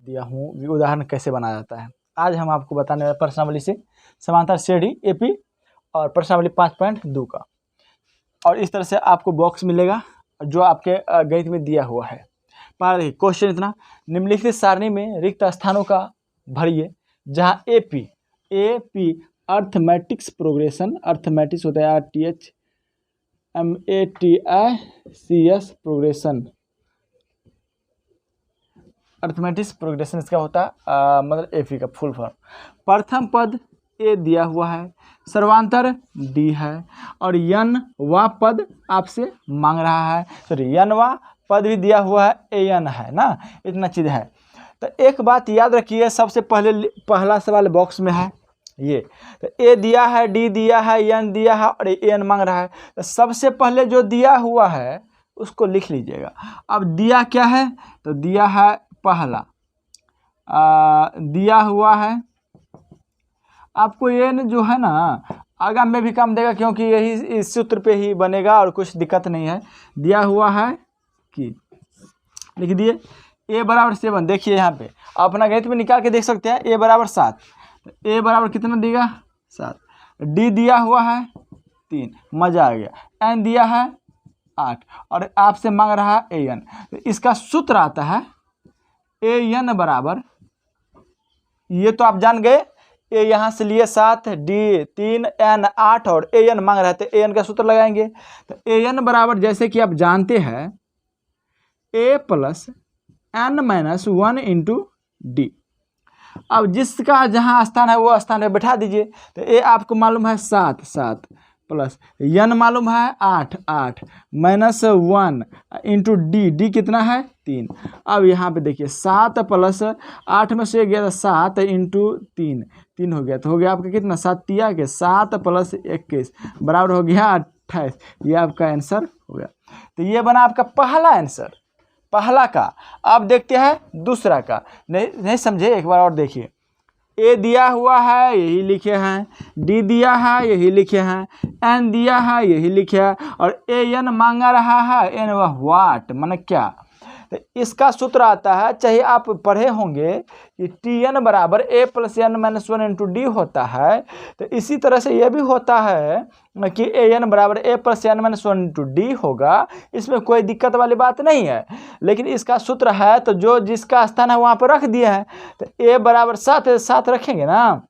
दिया हूँ उदाहरण कैसे बनाया जाता है। आज हम आपको बताने वाले प्रश्नावली से समांतर श्रेणी एपी और प्रश्नावली 5.2 का, और इस तरह से आपको बॉक्स मिलेगा जो आपके गणित में दिया हुआ है। पहले क्वेश्चन इतना, निम्नलिखित सारणी में रिक्त स्थानों का भरिए जहाँ एपी अर्थमेटिक्स प्रोग्रेशन, अर्थमेटिक्स होता है RTHMATICS प्रोग्रेशन, अर्थमेटिक्स प्रोग्रेशन इसका होता है मतलब एपी का फुल फॉर्म। प्रथम पद ए दिया हुआ है, सर्वांतर डी है और n वां पद आपसे मांग रहा है, सॉरी n वां पद भी दिया हुआ है, an है ना, इतना चीज़ है। तो एक बात याद रखिए, सबसे पहला सवाल बॉक्स में है ये, तो ए दिया है, डी दिया है, n दिया है और an मांग रहा है। तो सबसे पहले जो दिया हुआ है उसको लिख लीजिएगा। अब दिया क्या है, तो दिया है पहला दिया हुआ है आपको n जो है ना, आगाम में भी काम देगा क्योंकि यही इस सूत्र पे ही बनेगा और कुछ दिक्कत नहीं है। दिया हुआ है कि लिख दिए a बराबर 7, देखिए यहाँ पे अपना गणित में निकाल के देख सकते हैं। a बराबर 7, तो a बराबर कितना देगा 7। d दिया हुआ है 3, मजा आ गया। n दिया है 8 और आपसे मांग रहा है an, तो इसका सूत्र आता है an बराबर, ये तो आप जान गए, ए यहाँ से लिए 7, डी 3, n 8 और an मांग रहे थे, an का सूत्र लगाएंगे। तो an बराबर जैसे कि आप जानते हैं a + n - 1 × d। अब जिसका जहाँ स्थान है वो स्थान पे बैठा दीजिए। तो a आपको मालूम है 7 प्लस n मालूम है 8 -1 × d कितना है 3। अब यहाँ पे देखिए 7 + 8 में से गया 7 × 3 हो गया, तो हो गया आपका कितना 7 तिया के 7 + 21 बराबर हो गया 28। ये आपका आंसर हो गया। तो ये बना आपका पहला आंसर, पहला का। अब देखते हैं दूसरा का। नहीं समझे, एक बार और देखिए। ए दिया हुआ है, यही लिखे हैं, डी दिया है, यही लिखे हैं, एन दिया है, यही लिखे हैं और an मांगा रहा है, n वाट माने क्या। तो इसका सूत्र आता है, चाहे आप पढ़े होंगे कि Tn बराबर a + n - 1 × d होता है, तो इसी तरह से यह भी होता है कि an बराबर a + n - 1 × d होगा। इसमें कोई दिक्कत वाली बात नहीं है, लेकिन इसका सूत्र है तो जो जिसका स्थान है वहाँ पर रख दिया है। तो a बराबर 7 रखेंगे ना,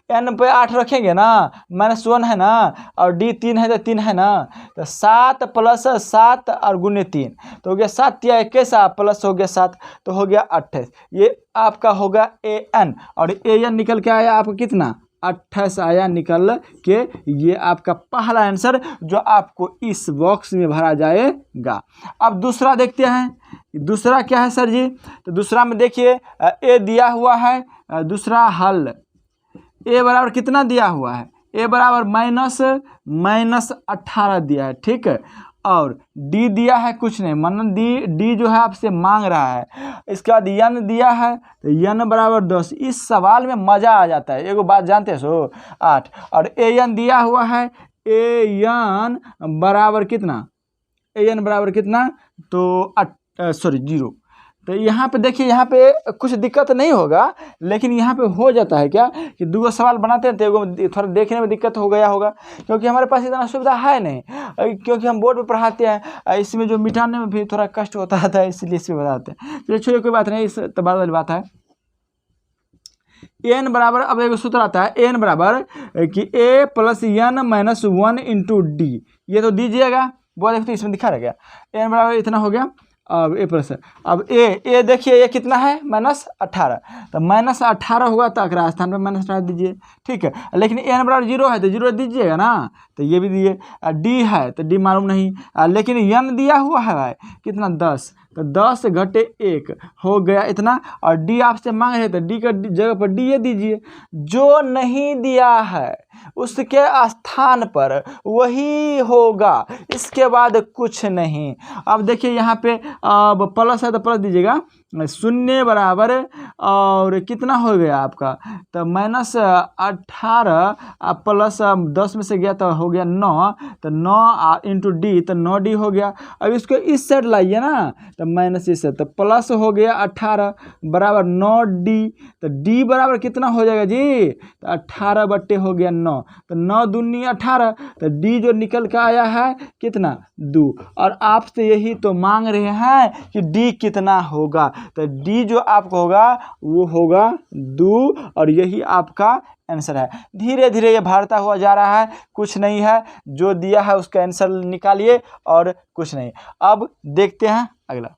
n पे 8 रखेंगे ना, -1 है ना और d 3 है तो 3 है ना, तो 7 + 7 और × 3 तो हो गया 7 या 21 प्लस हो गया 7 तो हो गया 28। ये आपका होगा an और an निकल के आया आपका कितना 28 आया निकल के। ये आपका पहला आंसर जो आपको इस बॉक्स में भरा जाएगा। अब दूसरा देखते हैं, दूसरा क्या है सर जी। तो दूसरा में देखिए a दिया हुआ है, दूसरा हल a बराबर कितना दिया हुआ है, a बराबर -18 दिया है, ठीक है। और d दिया है कुछ नहीं, मतलब d जो है आपसे मांग रहा है। इसके बाद n दिया है, तो n बराबर 10। इस सवाल में मज़ा आ जाता है, एगो बात जानते हो सो 8 और an दिया हुआ है, an बराबर कितना, an बराबर कितना तो 0। तो यहाँ पे देखिए, यहाँ पे कुछ दिक्कत नहीं होगा, लेकिन यहाँ पे हो जाता है क्या कि दो सवाल बनाते हैं तो एगो थोड़ा देखने में दिक्कत हो गया होगा, क्योंकि हमारे पास इतना सुविधा है नहीं, क्योंकि हम बोर्ड पे पढ़ाते हैं। इसमें जो मिटाने में भी थोड़ा कष्ट होता था, इसलिए इसमें बताते हैं। चलिए छोड़िए, कोई बात नहीं, इस तो बाद वाली बात है। n बराबर, अब एक सूत्र आता है n बराबर कि a + n - 1 × d। ये तो दीजिएगा, वो देखते इसमें दिखा रह गया, n बराबर इतना हो गया। अब a प्लस, अब a देखिए ये कितना है -18, तो -18 होगा तो अगला स्थान पे -18 दीजिए, ठीक है। लेकिन n बराबर 0 है तो 0 दीजिएगा ना, तो ये भी दिए। d है तो d मालूम नहीं, लेकिन n दिया हुआ है भाई कितना 10, तो 10 - 1 हो गया इतना। और d आपसे मांग रहे तो d का जगह पर d ये दीजिए। जो नहीं दिया है उसके स्थान पर वही होगा, इसके बाद कुछ नहीं। अब देखिए यहाँ पे अब प्लस है तो प्लस दीजिएगा, 0 बराबर और कितना हो गया आपका, तो -18 प्लस 10 में से गया तो हो गया 9, तो 9 इंटू डी, तो 9D हो गया। अब इसको इस साइड लाइए ना, तो माइनस इस साइड, तो प्लस हो गया 18 बराबर 9D, तो D बराबर कितना हो जाएगा जी, तो 18 बट्टे हो गया 9, तो 9 दूनी 18, तो D जो निकल के आया है कितना 2। और आपसे यही तो मांग रहे हैं कि D कितना होगा, तो D जो आपको होगा वो होगा 2, और यही आपका आंसर है। धीरे धीरे ये बढ़ता हुआ जा रहा है, कुछ नहीं है, जो दिया है उसका आंसर निकालिए और कुछ नहीं। अब देखते हैं अगला।